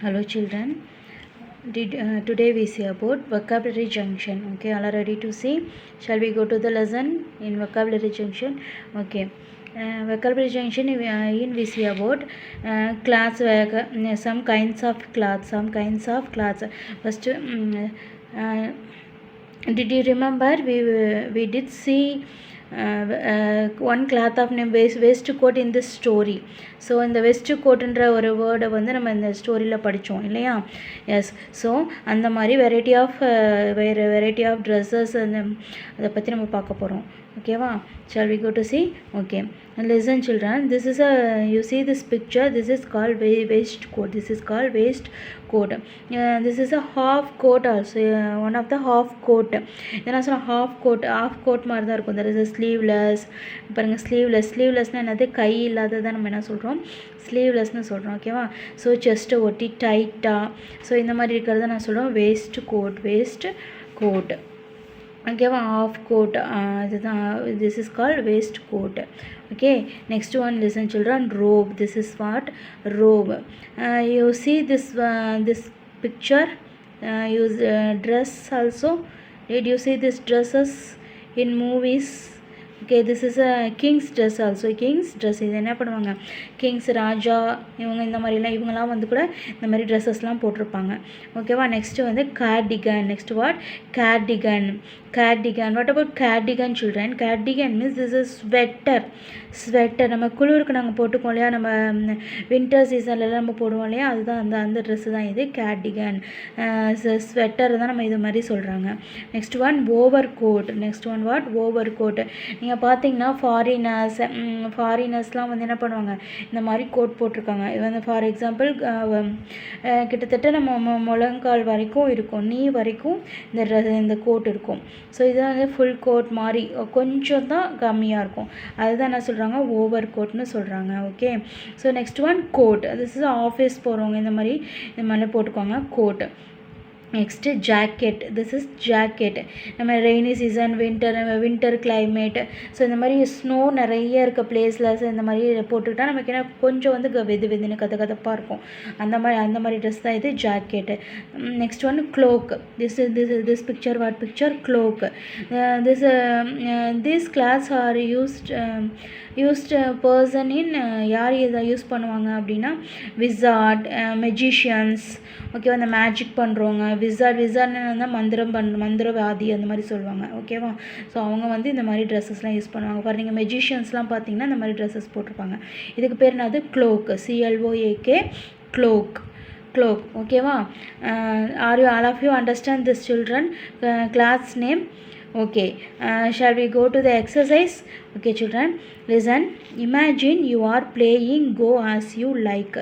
Hello children. Today we see about vocabulary junction. Okay, all are ready to see? Shall we go to the lesson in vocabulary junction? Okay. Vocabulary junction in we see about class, some kinds of clothes. First, did you remember we did see one cloth of name waistcoat in this story. So இந்த வெஸ்ட்கோட்டுன்ற ஒரு வேர்டை வந்து நம்ம இந்த ஸ்டோரியில் படித்தோம் இல்லையா? S. So அந்த மாதிரி வெரைட்டி ஆஃப் ட்ரெஸ்ஸஸ் அதை பற்றி நம்ம பார்க்க போகிறோம். ஓகேவா? Shall we go to see? Okay. And listen children, this is you see this picture, this is called waistcoat. This is a half coat also, one of the half coat. Then also half coat மாதிரி தான் இருக்கும். There is a sleeveless. பாருங்க, ஸ்லீவ்லெஸ்னால் என்னது? கை இல்லாததான் நம்ம என்ன சொல்கிறோம்? ஸ்லீவ்லெஸ்னு சொல்கிறோம். ஓகேவா? ஸோ செஸ்ட்டை ஒட்டி டைட்டாக, ஸோ இந்த மாதிரி இருக்கிறத நான் சொல்கிறோம் வேஸ்ட் கோட். ஓகேவா? ஆஃப் கோட், இதுதான். This is called waste code. Okay. Next one, listen children. Rope. This is what? Rope. You see this picture, use dress also. Did you see this dresses in movies? Okay, this is a king's dress also. King's dress. இது என்ன பண்ணுவாங்க? Kings, ராஜா, இவங்கெல்லாம் வந்து கூட இந்த மாதிரி ட்ரெஸ்ஸஸ்லாம் போட்டிருப்பாங்க. ஓகேவா? நெக்ஸ்ட்டு வந்து cardigan. Next what? Cardigan. What about cardigan children? Cardigan means this is sweater. நம்ம குளிருக்கு நாங்கள் போட்டுக்கோம் இல்லையா? நம்ம வின்டர் சீசன்லலாம் நம்ம போடுவோம் இல்லையா? அதுதான் அந்த ட்ரெஸ்ஸு தான் இது கார்டிகன். ஸ்வெட்டர் தான் நம்ம இது மாதிரி சொல்கிறாங்க. Next one, over coat. Next one what? Over coat. நீங்கள் பார்த்தீங்கன்னா ஃபாரினர்ஸ்லாம் வந்து என்ன பண்ணுவாங்க? இந்த மாதிரி கோட் போட்டிருக்காங்க. இது வந்து ஃபார் எக்ஸாம்பிள் கிட்டத்தட்ட நம்ம முழங்கால் வரைக்கும் இருக்கும், நீ வரைக்கும் இந்த கோட் இருக்கும். ஸோ இது வந்து ஃபுல் கோட் மாதிரி கொஞ்சம் தான் கம்மியாக இருக்கும். அதுதான் என்ன சொல்கிறாங்க? ஓவர் கோட்னு சொல்கிறாங்க. Okay. So next one, coat. This is office போகிறவங்க இந்த மாதிரி போட்டுக்கோங்க, coat. Next jacket. This is jacket. நம்ம rainy season, winter climate, so இந்த மாதிரி ஸ்னோ நிறைய இருக்க பிளேஸில் இந்த மாதிரி போட்டுக்கிட்டால் நமக்கு என்ன கொஞ்சம் வந்து வெதுன்னு கதப்பாக இருக்கும். அந்த மாதிரி ட்ரெஸ் தான் இது jacket. Next one, cloak. This picture what picture? Cloak. This class are used person in யார் இதை யூஸ் பண்ணுவாங்க அப்படின்னா விசார்ட், மெஜிஷியன்ஸ். ஓகேவா? அந்த மேஜிக் பண்ணுறவங்க விசார்ட்னு மந்திரவாதி அந்த மாதிரி சொல்லுவாங்க. ஓகேவா? ஸோ அவங்க வந்து இந்த மாதிரி ட்ரெஸ்ஸஸ்லாம் யூஸ் பண்ணுவாங்க. பாருங்கள், மெஜிஷியன்ஸ்லாம் பார்த்தீங்கன்னா இந்த மாதிரி ட்ரெஸ்ஸஸ் போட்டிருப்பாங்க. இதுக்கு பேர் என்னது? க்ளோக். CLOAK, cloak. ஓகேவா? all of you understand this children? Class name. Okay. Shall we go to the exercise? Okay children, listen. Imagine you are playing go as you like.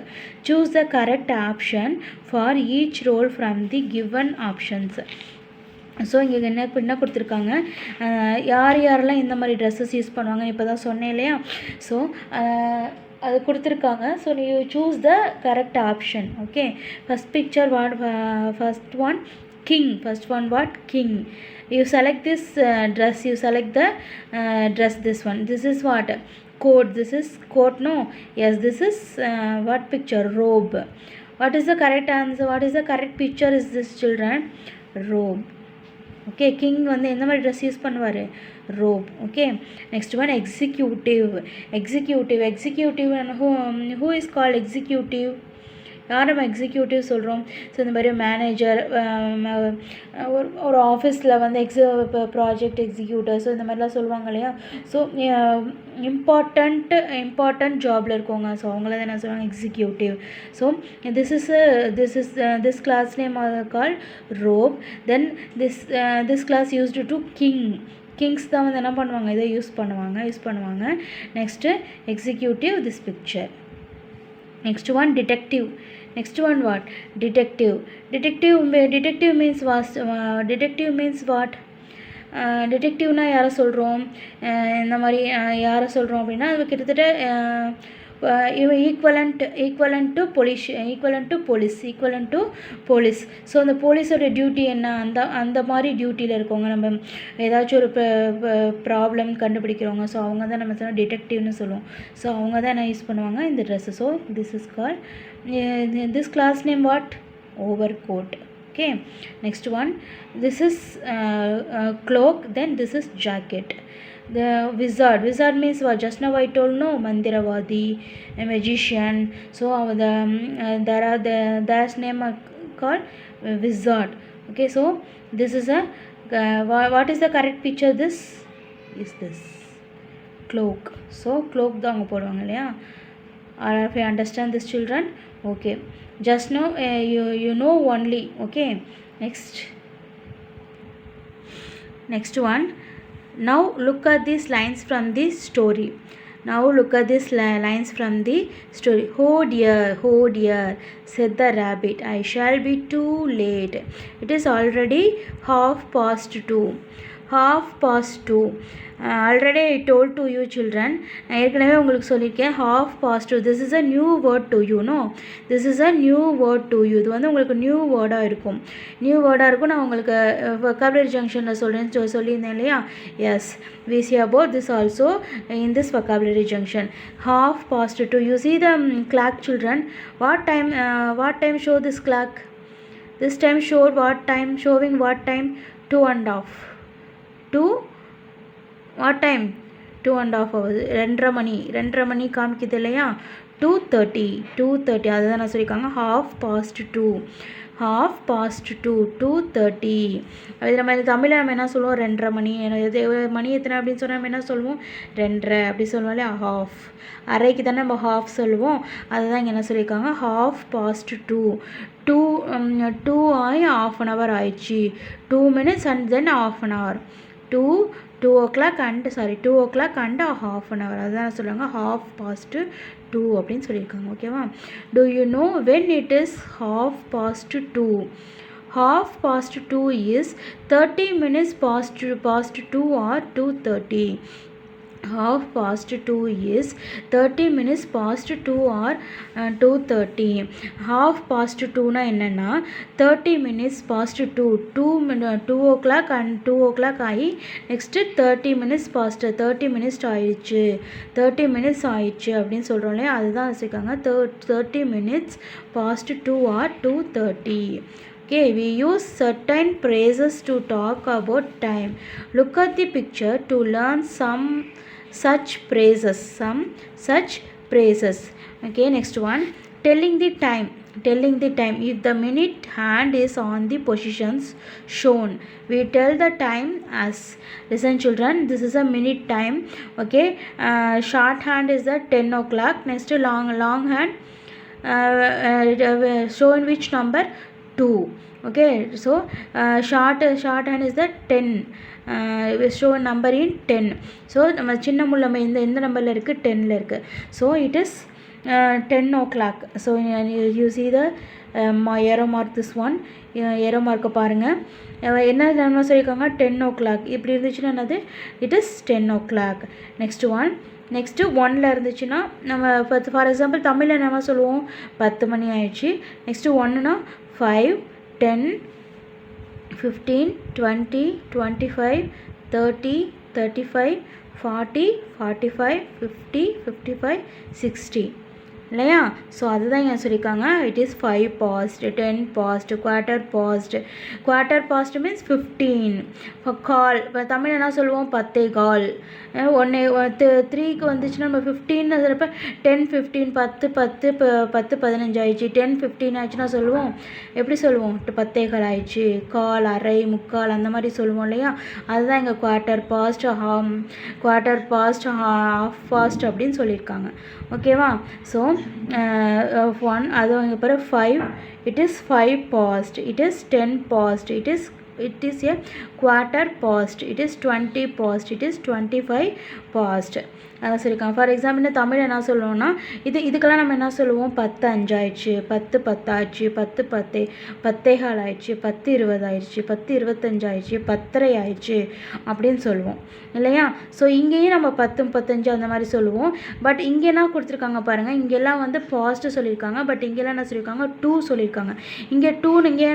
Choose the correct option for each role from the given options. So இங்கே என்ன கொடுத்துருக்காங்க? யாரெல்லாம் இந்த மாதிரி dresses use பண்ணுவாங்க இப்போ தான் சொன்னேன் இல்லையா? ஸோ அது கொடுத்துருக்காங்க. So you choose the correct option. Okay. First one, king. First one what? King. You select this dress. You select the dress. This one. This is what? Coat. This is coat. No. Yes. This is what picture? Robe. What is the correct answer? What is the correct picture is this children? Robe. Okay. King வந்து எந்த மாதிரி dress use பண்ணுவார்? Rope. Okay. Next one, executive. Who is called executive? யார் நம்ம executive சொல்கிறோம்? So இந்த மாதிரி manager, ஒரு ஆஃபீஸில் வந்து ப்ராஜெக்ட் எக்ஸிக்யூட்டிவ், ஸோ இந்த மாதிரிலாம் சொல்லுவாங்க இல்லையா? ஸோ இம்பார்ட்டண்ட் ஜாபில் இருக்கவங்க, ஸோ அவங்கள தான் என்ன சொல்லுவாங்க? Executive. So this class name call robe. Then this class used to kings தான் வந்து என்ன பண்ணுவாங்க? இதை யூஸ் பண்ணுவாங்க. Next executive, this picture. Next one, detective. Next one what? Detective means what? டிடெக்டிவ்னால் யாரை சொல்கிறோம்? இந்த மாதிரி யாரை சொல்கிறோம் அப்படின்னா அது கிட்டத்தட்ட ஈக்குவலண்ட் டு போலீஸ். ஸோ அந்த போலீஸோட டியூட்டி என்ன, அந்த மாதிரி டியூட்டியில் இருக்கவங்க, நம்ம ஏதாச்சும் ஒரு ப்ராப்ளம் கண்டுபிடிக்கிறவங்க, ஸோ அவங்க தான் நம்ம சொன்னால் டிடெக்டிவ்னு சொல்லுவோம். ஸோ அவங்க தான் என்ன யூஸ் பண்ணுவாங்க இந்த dress. So this is call this class name what, overcoat. Okay, next one, this is cloak, then this is jacket. The wizard means what, just now I told, no, mandiravadi, a magician. So there are there's name called wizard. Okay, so this is a what is the correct picture, this is this cloak. So cloak da avanga poduvanga illaya. If you understand this, children, okay, just now you know only. Okay, next one, now look at these lines from the story. Oh dear, said the rabbit, I shall be too late. It is already 2:30. Already I told to you, children, நான் ஏற்கனவே உங்களுக்கு சொல்லியிருக்கேன் 2:30. This is a new word to you, no, this is a new word to you. இது வந்து உங்களுக்கு new வேர்டாக இருக்கும். நான் உங்களுக்கு vocabulary junctionல சொல்லியிருந்தேன் இல்லையா. Yes, we see about this also in this vocabulary junction. 2:30. You see the clock, children. What time show this clock? This time showed what time? Showing what time? 2:30. 2 what time? 2.5 hours. 2:30 மணி காமிக்குது இல்லையா. 2:30 அதுதான் நான் சொல்லியிருக்காங்க. 2:30. 2:30. அது நம்ம தமிழில் நம்ம என்ன சொல்லுவோம், 2:30 மணி. மணி எத்தனை அப்படின்னு சொன்னால் நம்ம என்ன சொல்லுவோம், 2:30 அப்படி சொல்லுவோம் இல்லையா. ஹாஃப், அரைக்கு தானே நம்ம ஹாஃப் சொல்லுவோம். அதுதான் இங்கே என்ன சொல்லியிருக்காங்க, 2:30. 2 ஆகி ½ an hour ஆயிடுச்சு. 2 minutes and then ½ an hour. 2 o'clock and ½ an hour. அதுதான் சொல்லுவாங்க 2:30 அப்படின்னு சொல்லியிருக்காங்க. ஓகேவா. Do you know when it is 2:30? 2:30 is 30 minutes past 2 or 2:30. 2:30 is 30 minutes past 2 or 2:30. 2:30 னா என்னன்னா 30 minutes past 2 o'clock and 2 o'clock ஆகி நெக்ஸ்ட் 30 minutes past 30 minutes ஆயிடுச்சு அப்படின்னு சொல்கிறோம் இல்லையா. அதுதான் வச்சுருக்காங்க 30 minutes past 2 or 2:30. Okay, we use certain phrases to talk about time. Look at the picture to learn some such phrases. Okay, next one, telling the time. If the minute hand is on the positions shown, we tell the time as, listen children, this is a minute time. Okay, short hand is the 10 o'clock. Next long hand show in which number, 2. Okay, so short hand is the 10, show number in 10. so நம்ம சின்ன முள் நம்ம எந்த நம்பரில் இருக்குது, 10ல் இருக்குது. so it is 10 o'clock. so you see the arrow mark, this one arrow mark பாருங்கள். என்ன நம்ம சொல்லியிருக்காங்க, 10 o'clock. இப்படி இருந்துச்சுன்னா என்னது, it is 10 o'clock. next 1ல் இருந்துச்சுன்னா நம்ம ஃபார் எக்ஸாம்பிள் தமிழில் நம்ம சொல்லுவோம் 10 மணி ஆயிடுச்சு. நெக்ஸ்ட்டு 1னா 5, 10, 15, 20, 25, 30, 35, 40, 45, 50, 55, 60 இல்லையா. ஸோ அதுதான் இங்கே சொல்லியிருக்காங்க. It is 5 past, 10 past, quarter past means 15. கால், இப்போ தமிழ் என்ன சொல்லுவோம், 10:15. 3க்கு வந்துச்சுன்னா நம்ம 15 சொல்கிறப்ப 10, 15, 10, 15 ஆயிடுச்சு. 10, 15 ஆயிடுச்சுன்னா சொல்லுவோம், எப்படி சொல்லுவோம், 10:15 ஆயிடுச்சு. கால், அரை, முக்கால் அந்த மாதிரி சொல்லுவோம் இல்லையா. அதுதான் இங்கே quarter past, half past அப்படின்னு சொல்லியிருக்காங்க. ஓகேவா. ஸோ 1 அது இங்கே பிறகு 5, it is 5 past, it is 10 past, it is quarter past, it is 20 past, it is 25 past. அதான் சொல்லியிருக்காங்க. ஃபார் எக்ஸாம்பிள் இந்த தமிழ் என்ன சொல்லுவோம்னா இதுக்கெல்லாம் நம்ம என்ன சொல்லுவோம், 10 5 ஆயிடுச்சு, 10 10 ஆயிடுச்சு, 10 10 10:15 ஆயிடுச்சு, 10 20 ஆயிடுச்சு, 10 25 ஆயிடுச்சு, 10:30 ஆயிடுச்சு அப்படின்னு சொல்லுவோம் இல்லையா. ஸோ இங்கேயும் நம்ம 10 35 அந்த மாதிரி சொல்லுவோம். பட் இங்கே என்ன கொடுத்துருக்காங்க பாருங்கள், இங்கெல்லாம் வந்து பாஸ்ட்டு சொல்லியிருக்காங்க. பட் இங்கெல்லாம் என்ன சொல்லியிருக்காங்க, 2 சொல்லியிருக்காங்க. இங்கே 2 இங்கே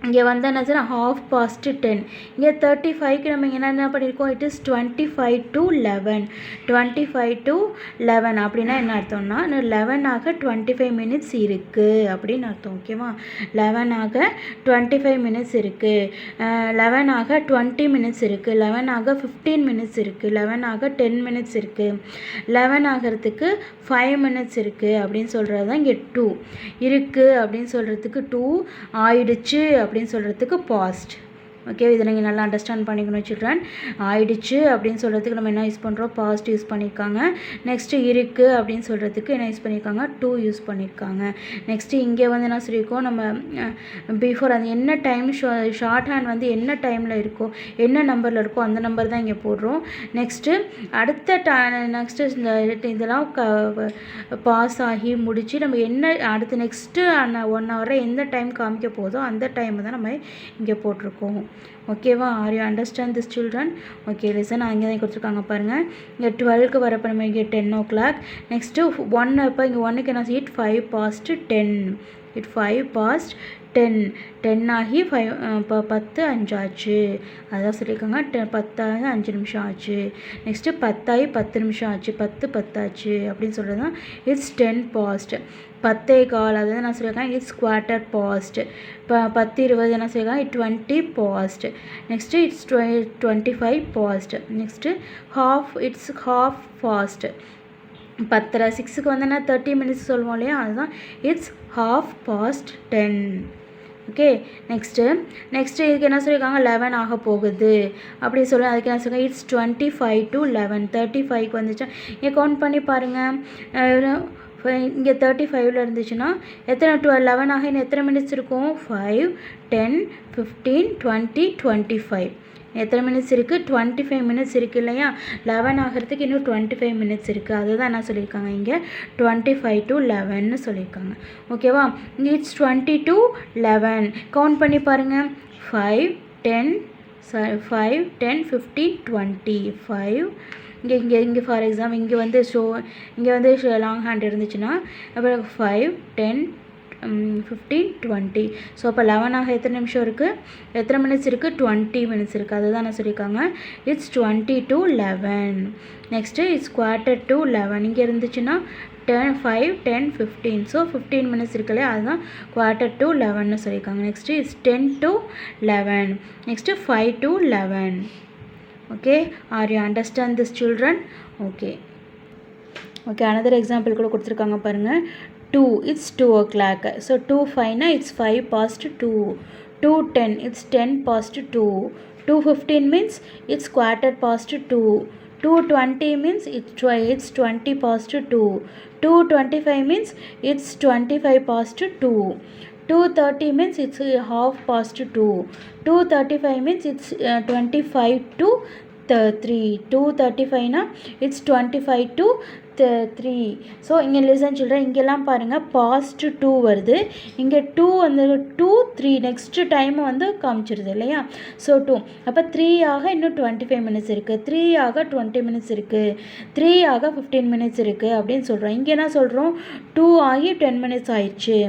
இங்கே வந்து என்ன சார், 10:30. இங்கே 35க்கு நம்ம இங்கே என்ன பண்ணியிருக்கோம், இட் இஸ் 25 to 11, 25 to 11 அப்படின்னா என்ன அர்த்தம்னா 11 ஆக 25 minutes இருக்குது அப்படின்னு அர்த்தம். ஓகேவா, 11 ஆக 25 minutes இருக்குது, 11 ஆக 20 minutes இருக்குது, 11 ஆக 15 minutes இருக்குது, 11 ஆக 10 minutes இருக்குது, 11 ஆகிறதுக்கு 5 minutes இருக்குது அப்படின்னு சொல்கிறது தான் இங்கே 2 இருக்குது அப்படின்னு சொல்கிறதுக்கு 2 ஆயிடுச்சு அப்படின்னு சொல்கிறதுக்கு பாஸ்ட். ஓகே, இதை நீங்கள் நல்லா அண்டர்ஸ்டாண்ட் பண்ணிக்கணும் சில்ட்ரன். ஆயிடுச்சு அப்படின்னு சொல்கிறதுக்கு நம்ம என்ன யூஸ் பண்ணுறோம், பாஸ்ட் யூஸ் பண்ணியிருக்காங்க. நெக்ஸ்ட்டு இருக்குது அப்படின்னு சொல்கிறதுக்கு என்ன யூஸ் பண்ணியிருக்காங்க, 2 யூஸ் பண்ணியிருக்காங்க. நெக்ஸ்ட்டு இங்கே வந்து என்ன சொல்லியிருக்கோம், நம்ம பிஃபோர் அது என்ன டைம் ஷார்ட் ஹேண்ட் வந்து என்ன டைமில் இருக்கோ, என்ன நம்பரில் இருக்கோ அந்த நம்பர் தான் இங்கே போடுறோம். நெக்ஸ்ட்டு அடுத்த நெக்ஸ்ட்டு இந்த இதெல்லாம் பாஸ் ஆகி முடித்து நம்ம என்ன அடுத்து நெக்ஸ்ட்டு 1 ஹவரில் எந்த டைம் காமிக்க போதோ அந்த டைமை தான் நம்ம இங்கே போட்டிருக்கோம். ஓகேவா, are you understand this children? Okay, listen. அங்கே தான் கொடுத்துருக்காங்க பாருங்கள். இங்கே 12க்கு வரப்போ நம்ம இங்கே 10 o'clock. நெக்ஸ்ட்டு 1 இப்போ இங்கே 1க்கு என்ன இட் 5 past 10, இட் 5 past 10, 10 ஆகி 10 5 ஆச்சு. அதான் சொல்லியிருக்காங்க 10 ஆகி 5 நிமிஷம் ஆச்சு. நெக்ஸ்ட்டு 10 ஆகி 10 நிமிஷம் ஆச்சு, 10 10 ஆச்சு அப்படின்னு சொல்கிறது தான் இட்ஸ் 10 past. 10:15 அதாவது என்ன சொல்லியிருக்காங்க, இட்ஸ் quarter past. இப்போ 10 20 என்ன சொல்லியிருக்காங்க, 20 past. Next it's 25 past. Next it's half past. 10:30 6க்கு வந்து என்ன 30 minutes சொல்லுவோம் இல்லையா, அதுதான் it's half past 10. Okay, next இதுக்கு என்ன சொல்லியிருக்காங்க, 11 ஆக போகுது அப்படி சொல்லி அதுக்கு என்ன சொல்லுவாங்க, இட்ஸ் 25 to 11. 35க்கு வந்துச்சா இங்கே கவுண்ட் பண்ணி பாருங்கள். இங்கே 35ல் இருந்துச்சுன்னா எத்தனை 11 ஆக இன்னும் எத்தனை மினிட்ஸ் இருக்கும், 5 10 15 20 25. எத்தனை மினிட்ஸ் இருக்குது, 25 minutes இருக்குது இல்லையா. 11 ஆகிறதுக்கு இன்னும் 25 minutes இருக்குது. அதுதான் என்ன சொல்லியிருக்காங்க இங்கே 25 to 11ன்னு சொல்லியிருக்காங்க. ஓகேவா, இங்கே இட்ஸ் 20 to 11 கவுண்ட் பண்ணி பாருங்கள். 5 10 15 20 5. இங்கே ஃபார் எக்ஸாம்பிள் இங்கே வந்து லாங் ஹேண்ட் இருந்துச்சுன்னா அப்புறம் 5 10 15 20. ஸோ அப்போ 11 ஆக எத்தனை நிமிஷம் இருக்குது, எத்தனை மினிட்ஸ் இருக்குது, 20 minutes இருக்குது. அதுதான் நான் சொல்லியிருக்காங்க it's 20 to 11. Next it's quarter to 11. இங்கே இருந்துச்சுன்னா 5 10 15. ஸோ 15 minutes இருக்குல்ல, அதுதான் quarter to 11ன்னு சொல்லியிருக்காங்க. Next it's 10 to 11. Next 5 to 11. Okay, are you understand this children? Okay, another example கூட கொடுத்துருக்காங்க பாருங்கள். 2 it's 2 o'clock. So 2:05 னா it's 5 past 2. 2:10 it's 10 past 2. 2:15 means it's quarter past 2. 2:20 means it's 20 past 2. 2:25 means it's 25 past 2. 2:30 means it's half past 2. 2:35 means it's 25 to 3. 2:35 na it's 25 to 3. So இங்கே listen children, இங்கெல்லாம் பாருங்கள் past 2 வருது. இங்கே 2 வந்து 2 3 next time வந்து காமிச்சிருது இல்லையா. So 2 அப்போ 3 ஆக இன்னும் 25 minutes இருக்குது, 3 ஆக 20 minutes இருக்குது, 3 ஆக 15 minutes இருக்குது அப்படின்னு சொல்கிறோம். இங்கே என்ன சொல்கிறோம், 2 ஆகி 10 minutes ஆயிடுச்சு,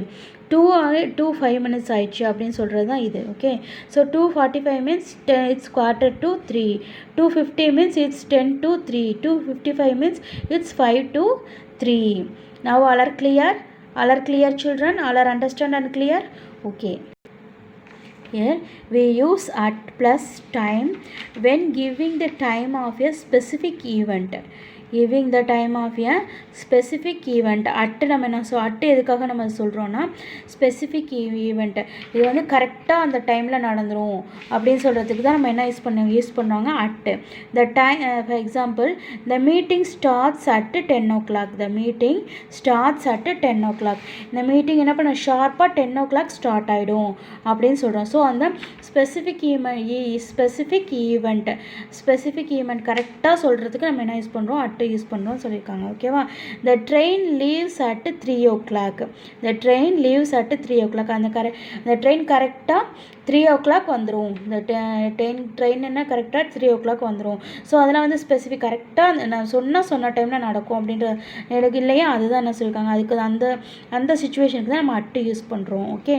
2 ஆகி 5 minutes ஆயிடுச்சு அப்படின்னு சொல்கிறது தான் இது. Okay, so 2:45 means it's quarter to 3. 2:50 means it's 10 to 3. 2:55 means it's 5 to 3. Now all are clear? All are clear children? All are understand and clear? Okay. Here we use at plus time when giving the time of a specific event. giving the time of a specific event. at நம்ம என்ன at எதுக்காக நம்ம சொல்கிறோன்னா specific event, இது வந்து கரெக்டாக அந்த டைமில் நடந்துடும் அப்படின்னு சொல்கிறதுக்கு தான் நம்ம என்ன யூஸ் பண்ணுவாங்க at. the time, for example, the meeting starts at 10 o'clock. the meeting starts at 10 o'clock. இந்த மீட்டிங் என்ன பண்ண ஷார்ப்பாக 10 o'clock ஸ்டார்ட் ஆகிடும் அப்படின்னு சொல்கிறோம். ஸோ அந்த ஸ்பெசிஃபிக் ஈவெண்ட் கரெக்டாக சொல்கிறதுக்கு நம்ம என்ன யூஸ் பண்ணுறோம் at யூஸ் பண்ணுறோம் சொல்லியிருக்காங்க. ஓகேவா? the train leaves at 3 o'clock. the train leaves at 3 o'clock. அந்த ட்ரெயின் கரெக்டாக 3 o'clock வந்துடும். இந்த ட்ரெயின் என்ன கரெக்டாக 3 o'clock வந்துடும். ஸோ அதெல்லாம் வந்து ஸ்பெசிஃபிக் கரெக்டாக நான் சொன்ன டைமில் நடக்கும் அப்படின்ற எனக்கு இல்லையா, அதுதான் என்ன சொல்லியிருக்காங்க. அதுக்கு அந்த சுச்சுவேஷனுக்கு தான் நம்ம at யூஸ் பண்ணுறோம். Okay,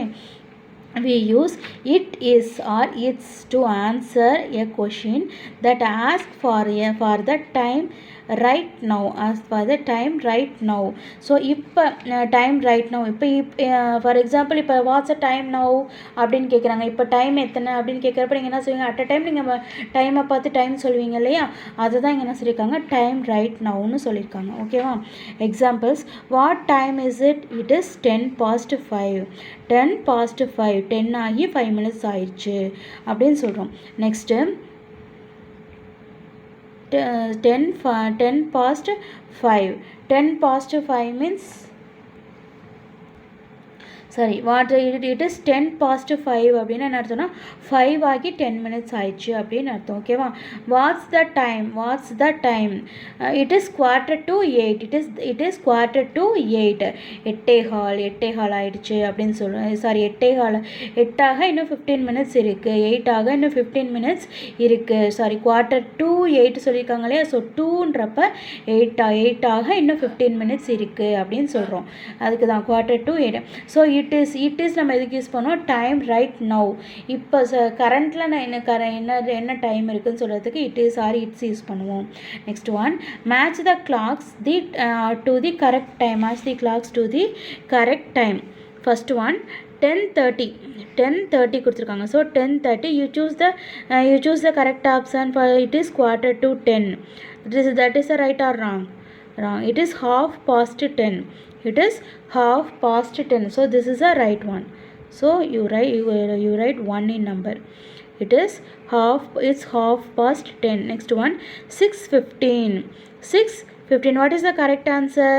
we use it, is or its to answer a question that asks for the time right now. Ask for the time right now. So இப்போ time right now, இப்போ for example இப்போ what's the time now அப்படின்னு கேட்குறாங்க. இப்போ time எத்தனை அப்படின்னு கேட்குறப்ப நீங்கள் என்ன சொல்லுவீங்க, அட் அ டைம் நீங்கள் டைமை பார்த்து டைம் சொல்லுவீங்க இல்லையா, அதுதான் இங்கே என்ன சொல்லியிருக்காங்க, டைம் ரைட் நவுன்னு சொல்லியிருக்காங்க. ஓகேவா? Examples, what time is it? It is 10 past 5. 10 past 5, 10 ஆகி 5 minutes ஆயிடுச்சு அப்படின்னு சொல்கிறோம். Next 10 past 5. 10 past 5 means, sorry, what it is 10 past 5 அப்படின்னு என்ன அர்த்தம்னா 5 ஆகி 10 minutes ஆயிடுச்சு அப்படின்னு அர்த்தம். ஓகேவா? What's the time? It is 7:45. It is 7:45. 8:15 ஆயிடுச்சு அப்படின்னு சொல்கிறோம். சாரி, 8 இன்னும் 15 minutes இருக்குது. 8 ஆக இன்னும் 15 minutes இருக்குது. சாரி, 7:45 சொல்லியிருக்காங்க இல்லையா, ஸோ 2ன்றப்ப 8 ஆக இன்னும் 15 minutes இருக்குது அப்படின்னு சொல்கிறோம். அதுக்கு தான் 7:45. ஸோ இட் இஸ் நம்ம எதுக்கு யூஸ் பண்ணோம், டைம் ரைட் நவ். இப்போ கரண்ட்டில் நான் என்ன டைம் இருக்குதுன்னு சொல்கிறதுக்கு it is or it's use பண்ணுவோம். Next one, match the clocks to the correct time. Match the clocks to the correct time. First one 10:30 கொடுத்துருக்காங்க. So 10:30 you choose the correct option for it is 9:45. that is the right or wrong? It is 10:30. It is 10:30. So this is a right one. So you write 1 in number. It's 10:30. Next one, 6:15. What is the correct answer?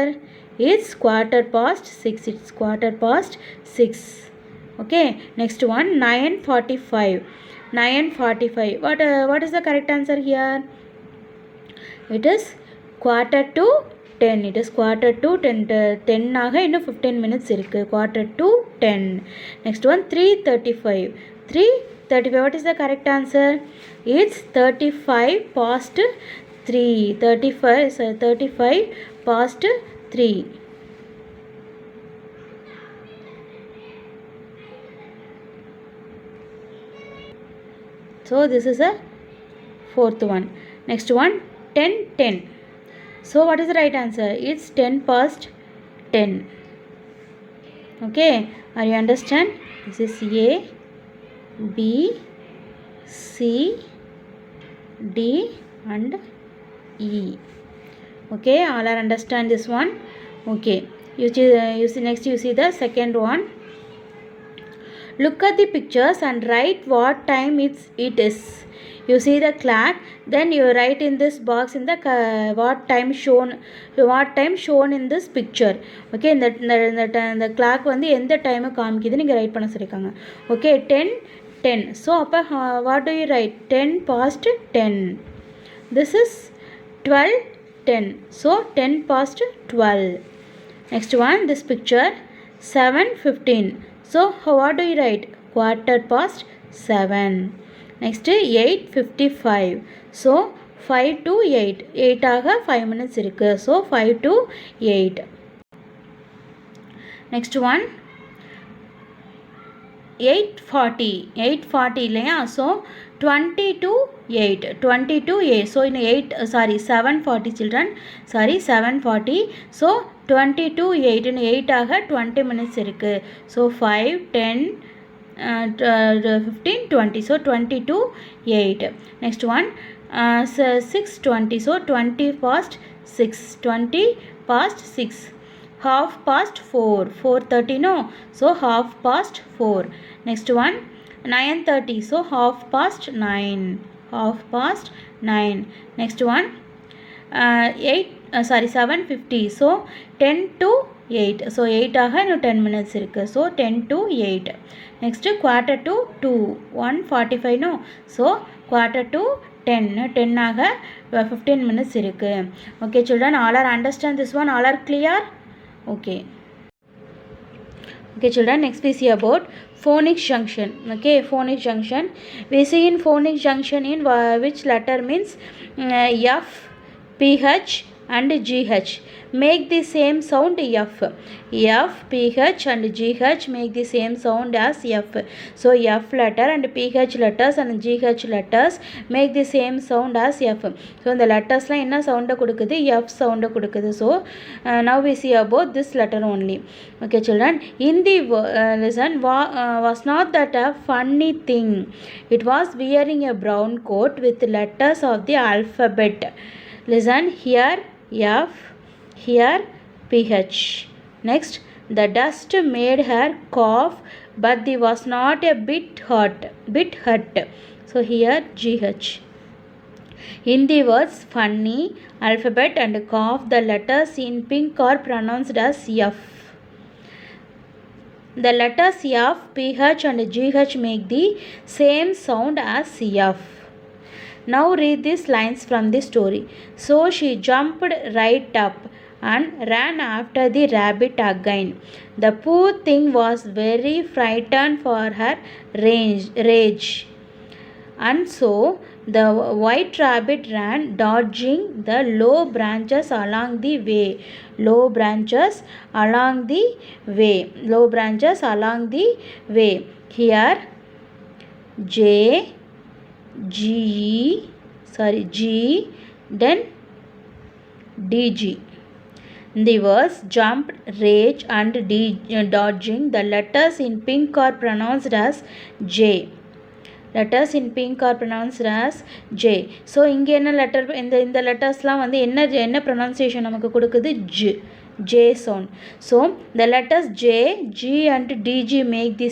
It's 6:15. It's 6:15. Okay. Next one, 9:45. What is the correct answer here? It is 9:45. It is 9:45. 10 ஆக இன்னும் 15 minutes இருக்குது. 9:45. Next one, 3:35. What is the correct answer? It's 35 past 3. 35 past 3. So this is a fourth one. Next one, 10:10. So what is the right answer? It's 10 past 10. Okay, are you understand? This is A, B, C, D and E. Okay, all are understand this one? Okay, you see next you see the second one. Look at the pictures and write what time it is. You see the clock, then you write in this box in the what time shown in this picture. Okay, இந்த clock வந்து எந்த time காமிக்குது நீங்க right பண்ண சொல்லிருக்காங்க. Okay, 10. So அப்ப what do you write? 10 past 10. This is 12:10. So 10 past 12. Next one, this picture 7:15. So what do you write? 7:15. Next 8:55. So 5 to 8. 8 ஆக 5 minutes இருக்கு. So 5 to 8. Next one, 8:40 இல்லையா? So 20 to 8. So in 7:40 children. 7:40. So 20 to 8. In 8 ஆக 20 minutes இருக்கு. So 5, 10, 15, 20. So 20 to 8. Next one, 6:20. So 20 past 6. 20 past 6. Half past 4. 4:30 no. So half past 4. Next one 9:30. So half past 9. Half past 9. Next one 7:50. So 10 to 8. So 8 ஆக இன்னும் 10 minutes இருக்கு. So 10 to 8. Next quarter to 2. 1:45 no. So quarter to 10. 10 ஆக 15 minutes இருக்கு. Okay children, all are understand this one? All are clear? Okay. Okay children, next we see about phonics junction. Okay, phonics junction. We see in phonics junction in which letter means F, PH and GH make the same sound F. F, PH and GH make the same sound as F. So F letter and PH letters and GH letters make the same sound as F. So the letters la enna sound கொடுக்குது? F sound கொடுக்குது. So now we see about this letter only. Okay children, in the listen, was not that a funny thing? It was wearing a brown coat with letters of the alphabet. Listen, here F, here PH. Next, the dust made her cough, but they was not a bit hurt. So here GH. In the words funny, alphabet and cough, the letters in pink are pronounced as F. The letters F, PH and GH make the same sound as F. Now read these lines from the story. So she jumped right up and ran after the rabbit again. The poor thing was very frightened for her rage. And so the white rabbit ran, dodging the low branches along the way. Low branches along the way. Low branches along the way. Here G, then DG. The words jumped, rage and dodging. The letters in pink are pronounced as J. Letters in pink are pronounced as J. So இங்கே என்ன letter இந்த lettersலாம் வந்து என்ன pronunciation நமக்கு கொடுக்குது? J sound. So the letters J, G and DG make the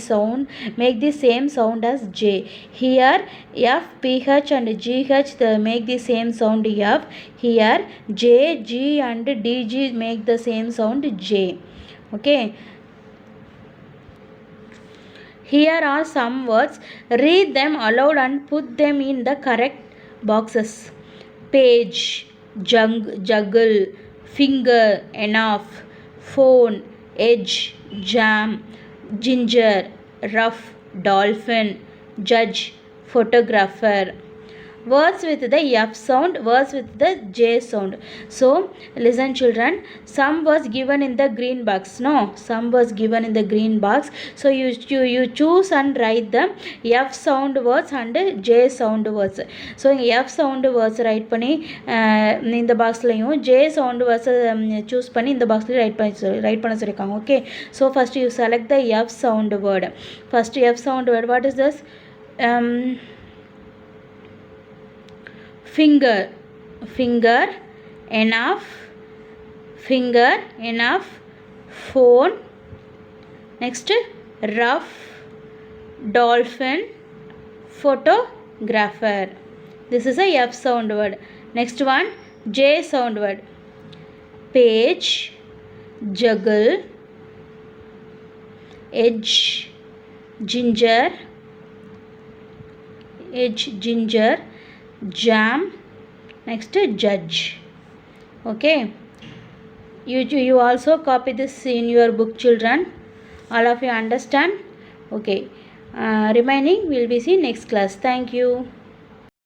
same sound as J. Here F, PH and GH make the same sound F. Here J, G and DG make the same sound J. Okay. Here are some words. Read them aloud and put them in the correct boxes. Page, juggle, finger, enough, phone, edge, jam, ginger, rough, dolphin, judge, photographer. Words with the F sound, words with the J sound. So listen children, some was given in the green box. No, some was given in the green box. So you choose and write the F sound words and J sound words. So F sound words write பண்ணி இந்த பாக்ஸ்லையும் J sound words choose பண்ணி இந்த பாக்ஸ்ல right பண்ண சொல்லிருக்காங்க. Okay, so first you select the F sound word. First F sound word, what is this? Finger, enough, phone. Next rough, dolphin, photographer. This is a F sound word. Next one J sound word. Page, juggle, edge, ginger, jam. Next judge. Okay, you also copy this in your book children. All of you understand? Okay, remaining will be see next class. Thank you.